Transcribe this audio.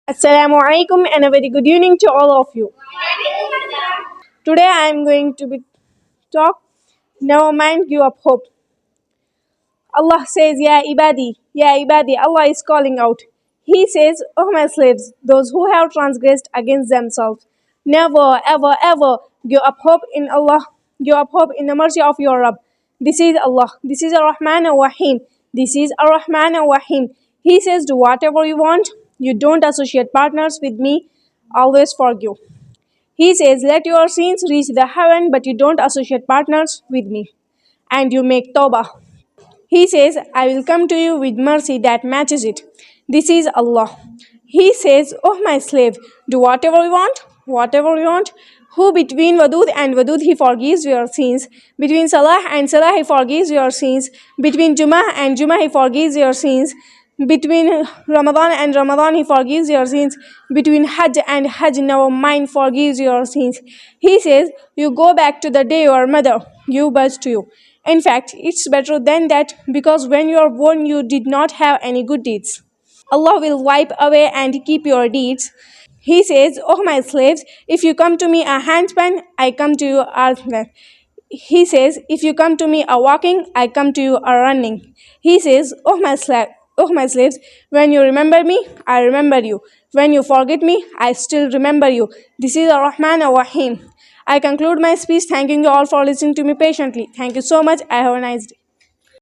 Assalamu alaikum and a very good evening to all of you. Today I am going to be talk. Never mind, give up hope. Allah says, Ya ibadi, Allah is calling out. He says, Oh my slaves, those who have transgressed against themselves, never, ever, ever give up hope in Allah, give up hope in the mercy of your Rabb. This is Allah. This is Ar-Rahman Ar-Rahim. This is Ar-Rahman Ar-Rahim. He says, Do whatever you want. You don't associate partners with me. Always forgive. He says, Let your sins reach the heaven, but you don't associate partners with me. And you make tawbah. He says, I will come to you with mercy that matches it. This is Allah. He says, Oh my slave, do whatever you want, whatever you want. Who between Wadud and Wadud he forgives your sins. Between Salah and Salah he forgives your sins. Between Jummah and Jummah he forgives your sins. Between Ramadan and Ramadan he forgives your sins. Between Hajj and Hajj never mind forgives your sins. He says, You go back to the day your mother gave birth to you. In fact, it's better than that because when you are born, you did not have any good deeds. Allah will wipe away and keep your deeds. He says, Oh my slaves, if you come to me a handspan, I come to you a man. He says, If you come to me a walking, I come to you a running. He says, Oh my slaves, when you remember me, I remember you. When you forget me, I still remember you. This is Ar-Rahman Ar-Rahim. I conclude my speech thanking you all for listening to me patiently. Thank you so much. I have a nice day.